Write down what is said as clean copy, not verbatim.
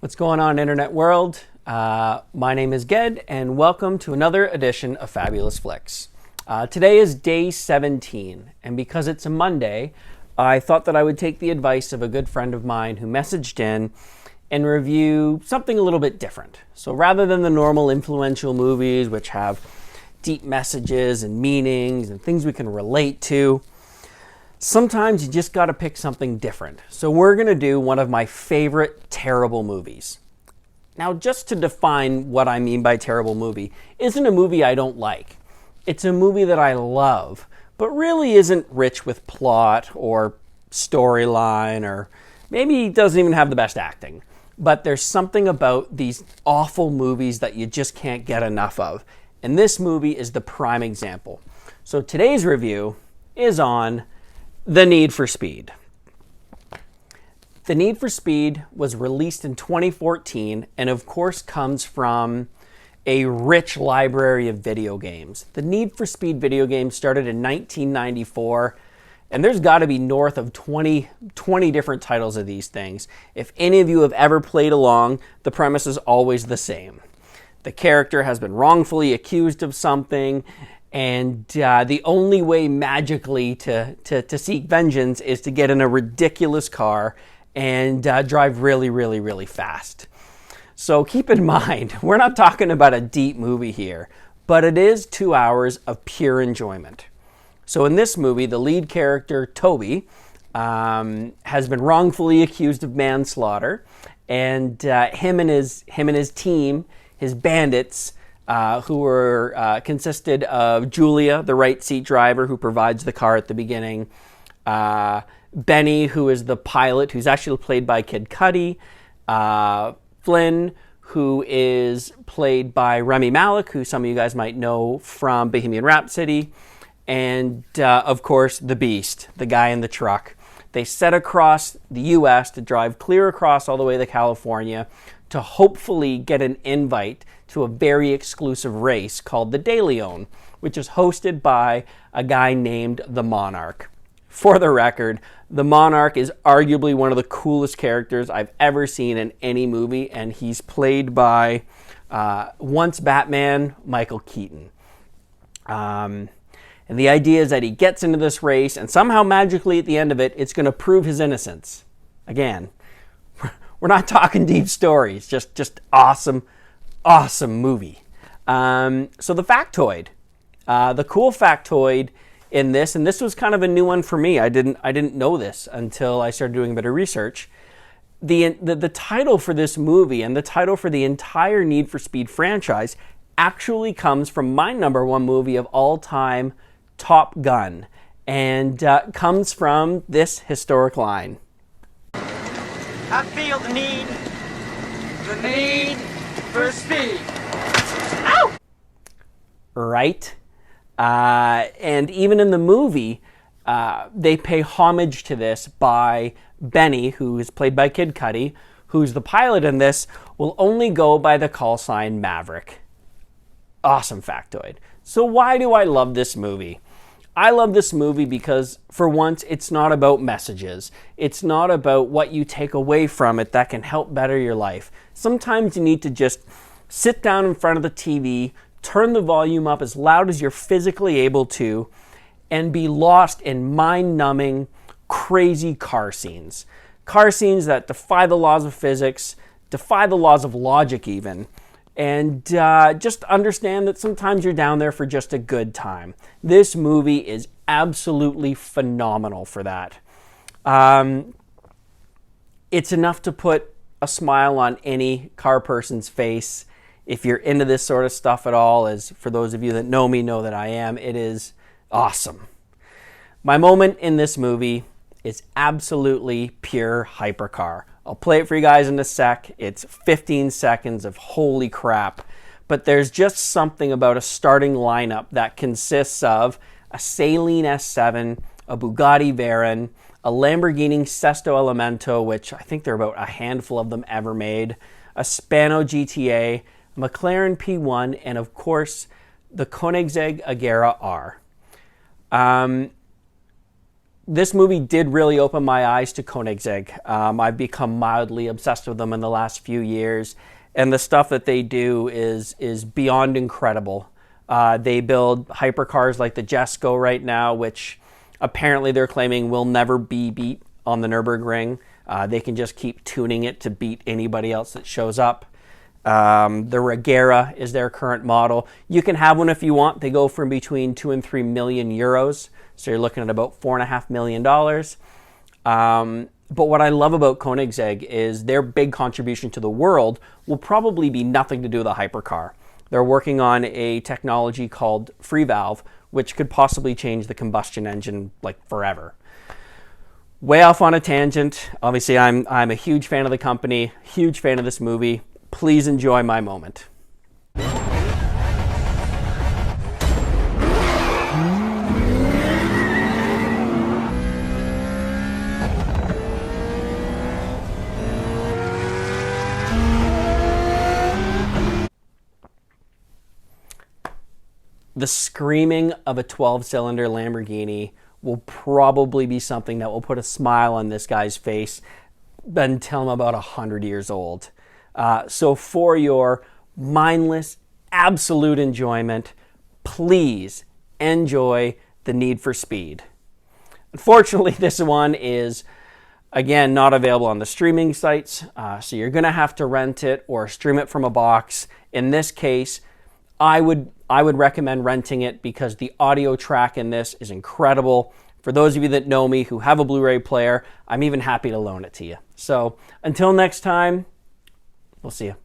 What's going on, internet world? My name is Ged, and welcome to another edition of Fabulous Flicks. Today is day 17, and because it's a Monday, I thought that I would take the advice of a good friend of mine who messaged in and review something a little bit different. So rather than the normal influential movies, which have deep messages and meanings and things we can relate to, sometimes you just got to pick something different. So we're going to do one of my favorite terrible movies. Now, just to define what I mean by terrible movie, isn't a movie I don't like. It's a movie that I love, but really isn't rich with plot or storyline, or maybe doesn't even have the best acting. But there's something about these awful movies that you just can't get enough of. And this movie is the prime example. So today's review is on The Need for Speed. The Need for Speed was released in 2014 and of course comes from a rich library of video games. The Need for Speed video game started in 1994, and there's got to be north of 20 different titles of these things. If any of you have ever played along, the premise is always the same. The character has been wrongfully accused of something, and the only way magically to seek vengeance is to get in a ridiculous car and drive really, really, really fast. So keep in mind, we're not talking about a deep movie here, but it is 2 hours of pure enjoyment. So in this movie, the lead character, Toby, has been wrongfully accused of manslaughter, and him and his team, his bandits, who were consisted of Julia, the right seat driver who provides the car at the beginning, Benny, who is the pilot, who's actually played by Kid Cudi, Flynn, who is played by Rami Malek, who some of you guys might know from Bohemian Rhapsody, and of course the Beast, the guy in the truck. They set across the U.S. to drive clear across all the way to California to hopefully get an invite to a very exclusive race called the De Leon, which is hosted by a guy named the Monarch. For the record, the Monarch is arguably one of the coolest characters I've ever seen in any movie, and he's played by once Batman, Michael Keaton. And the idea is that he gets into this race, and somehow magically at the end of it, it's going to prove his innocence. Again, we're not talking deep stories, just awesome movie. So the factoid, the cool factoid in this, and this was kind of a new one for me. I didn't know this until I started doing a bit of research. The title for this movie and the title for the entire Need for Speed franchise actually comes from my number one movie of all time, Top Gun, and comes from this historic line. I feel the need for speed. Ow! Right? And even in the movie, they pay homage to this by Benny, who is played by Kid Cudi, who's the pilot in this, will only go by the call sign Maverick. Awesome factoid. So why do I love this movie? I love this movie because, for once, it's not about messages. It's not about what you take away from it that can help better your life. Sometimes you need to just sit down in front of the TV, turn the volume up as loud as you're physically able to, and be lost in mind-numbing, crazy car scenes. Car scenes that defy the laws of physics, defy the laws of logic even, and just understand that sometimes you're down there for just a good time. This movie is absolutely phenomenal for that. It's enough to put a smile on any car person's face. If you're into this sort of stuff at all, as for those of you that know me know that I am, it is awesome. My moment in this movie is absolutely pure hypercar. I'll play it for you guys in a sec. It's 15 seconds of holy crap. But there's just something about a starting lineup that consists of a Saleen S7, a Bugatti Veyron, a Lamborghini Sesto Elemento, which I think there are about a handful of them ever made, a Spano GTA, a McLaren P1, and of course, the Koenigsegg Agera R. this movie did really open my eyes to Koenigsegg. I've become mildly obsessed with them in the last few years, and the stuff that they do is beyond incredible. They build hypercars like the Jesko right now, which apparently they're claiming will never be beat on the Nürburgring. They can just keep tuning it to beat anybody else that shows up. The Regera is their current model. You can have one if you want. They go from between 2 and 3 million euros. So you're looking at about $4.5 million. But what I love about Koenigsegg is their big contribution to the world will probably be nothing to do with a hypercar. They're working on a technology called free valve, which could possibly change the combustion engine like forever. Way off on a tangent. Obviously, I'm a huge fan of the company, huge fan of this movie. Please enjoy my moment. The screaming of a 12-cylinder Lamborghini will probably be something that will put a smile on this guy's face until I'm about 100 years old. So for your mindless, absolute enjoyment, please enjoy the Need for Speed. Unfortunately, this one is, again, not available on the streaming sites, so you're going to have to rent it or stream it from a box. In this case, I would recommend renting it because the audio track in this is incredible. For those of you that know me who have a Blu-ray player, I'm even happy to loan it to you. So until next time, we'll see you.